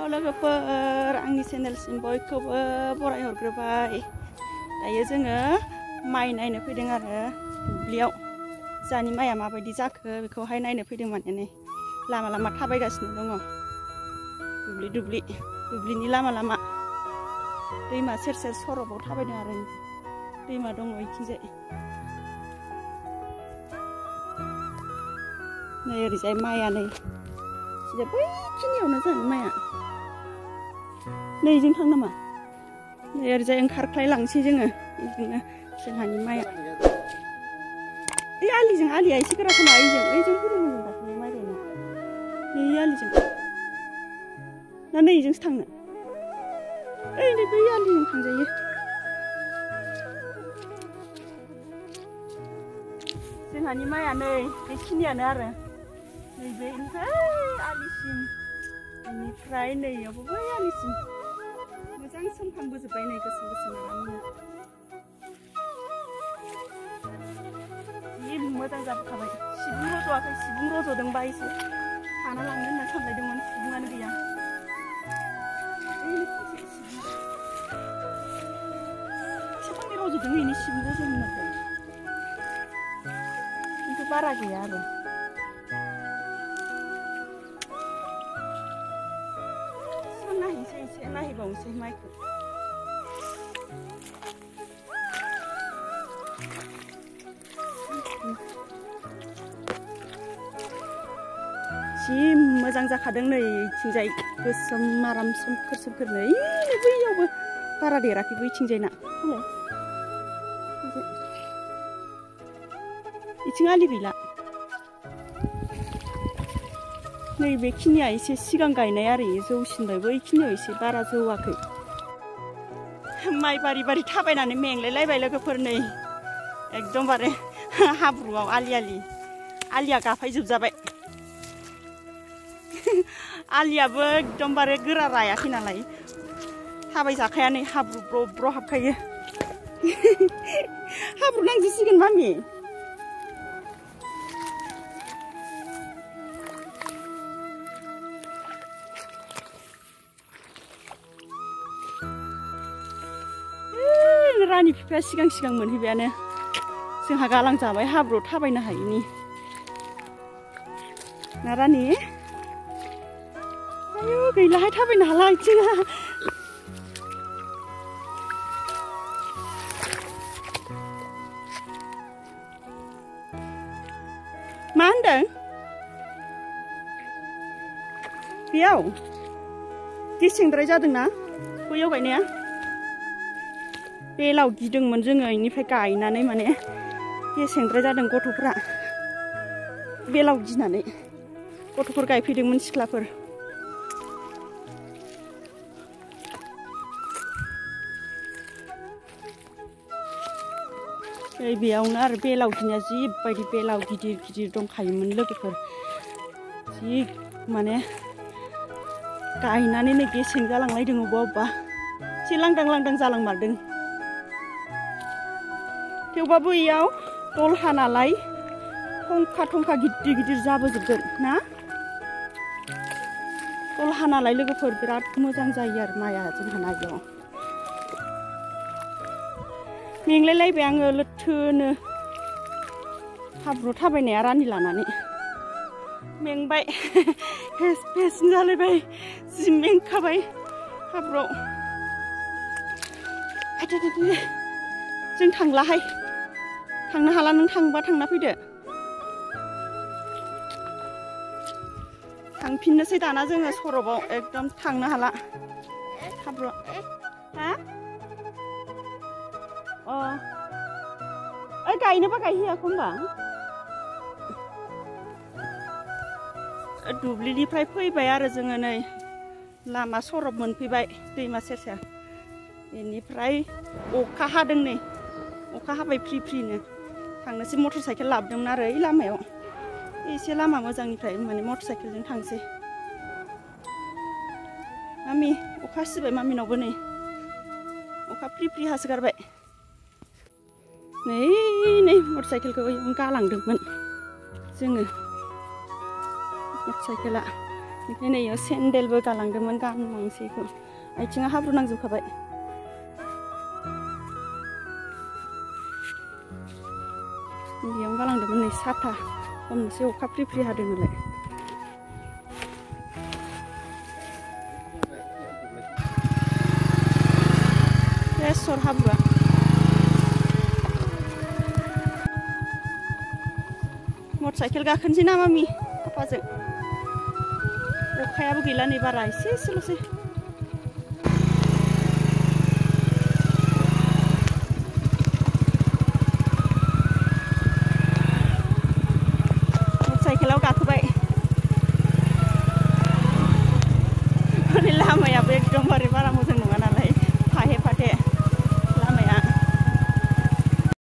लोगोफोर आंनि चेनेलसिम बयखौबो बरायहरग्रोबाय। दायो जोङो माइ नायनो फैदों आरो दुब्लियाव जानि माइया माबायदि जाखो बेखौहाय नायनो फैदों। माने नै लामा लामा थाबायगासिनो दङ। दुब्लिनि लामा लामा दैमा सेर सेर सरबाव थाबायदों आरो दैमा दङ इथिंजाय। नै ओरैजाय माइया नै बैखिनियावनो जोंनि माइया। नै जों थां नामा? नै ओरैजाय ओंखारख्लायलांसै जोङो बिदिनो जोंहानि माइया। ओइ आलिया एसे गोरा खोमा ओइजों फैदोंमोन जों दाखालि माइ गायनो। नै आलिजों ना नै इजोंसो थांनो? ओइ नै बै आलिजों थांजायो। जोंहानि माइया नै बेखिनियानो आरो नैबे आलिसिम बेनिफ्राय नैयावबो बै आलिसिम मोजां सोमखांबोजोब्बाय नै गोसोम गोसोम आरामनो। जि मोजां जाबोखाबाय। सिबुं रज'वाखै, सिबुं रज'दोंबा एसे खाना लांनो होनना सानलायदोंमोन, सिबुङानो गैया। एसे फांनै रज'दों बेनि सिबुं रज'नो खिन्थु बारा गैया आरो। एसे नायहैबावनोसै माइखौ। जि मोजां जाखादों नै इथिंजाय गोसोम आराम सोमखोर सोमखोर। नै बैयावबो बारा देराखै बैथिंजायना। इथिं आलि गैला। नैबेखिनिया एसे सिगां गायनाय आरो जौसिनबाय। बैखिनियाव एसे बारा जौवाखै। माइ बारि बारि थाबायनानै मेंलायलायबाय लोगोफोर। नै एकदमबारे हाब्रुआव आलिया गाफायजोबजाबाय। आलियाबो एकदमबारे गोरा रायाखै नालाय थाबायजाखाया। नै हाब्रु ब्र ब्र हाबखायो। हाब्रु नांजोबसिगोन मामि। रानि बिफाया सिगां मोनहैबायानो। जोंहा गालां जाबाय हाब्रुआव थाबायनो हायिनि। ना रानि? आयु गैलाहाय थाबायनो हाला आथिङा। मा होनदों? बेयाव गेसेंद्राय जादोंना बैयाव गायनाया? बेलाव गिदोंमोन जोङो बेनिफ्राय गायनानै माने गेसेंद्राय जादों। गथ'फ्रा बेलाव गिनानै गथ'फोर गायफैदोंमोन, सिख्लाफोर। नै बेयावनो आरो बेलाव गिनाया जिबायदि बेलाव गिदिर गिदिर दंखायोमोन लोगोफोर। जि माने गायनानै नै गेसें जालांलायदों अबेबा एसे लांदां जालांमारदों। थेवबाबो इयाव दलहा नालाय थंखा गिदिर जाबोजोबगोन ना? दलहा नालाय लोगोफोर बिराद मोजां जायो आरो माइआ जोंहाना इयाव। मेंलायलायबाय आङो लोथोनो हाब्रु थाबायनाया रानि लानानै। मेंबाय हेस फेस जालायबाय। जि मेंखाबाय हाब्रुआव। जों थांलाहाय, थांनो हाला। नों थांबा थांना फैदो। थांफिननोसै दाना जोङो सरबाव। एकदम थांनो हाला हाब्रुआव। हा? अ ओइ गायनोबा गायहैयाखै होमबा? दुब्लिनिफ्राय फैबाय आरो जोङो नै लामा सरब मोनफैबाय दैमा सेर सेर। बेनिफ्राय अखा हादों। नै अखा हाबाय फ्रि फ्रिनो। थांनोसै मटर साइकेल लाबोदोंमोन आरो ओइ लामायाव एसे लामा मोजांनिफ्राय माने मटर साइकेलजों थांसै। मामि अखा सिबाय मामिनावबो। नै अखा फ्रि फ्रि हासोगारबाय। नै मटर साइकेलखौ गालांदोंमोन जोङो। मटर साइकेला ओमफ्राय नै इयाव सेन्देलबो गालांदोंमोन गानलांसैखौ आथिङा हाब्रु नांजोबखाबाय बेयावनो गालांदोंमोन नै साथा खनसे अखा फ्रि फ्रि हादों नालाय सर हाब्रुआ मटरसाइकेल गाखोनोसै ना मामि पापाजों अखायाबो गैला नै बारा एसेल'सै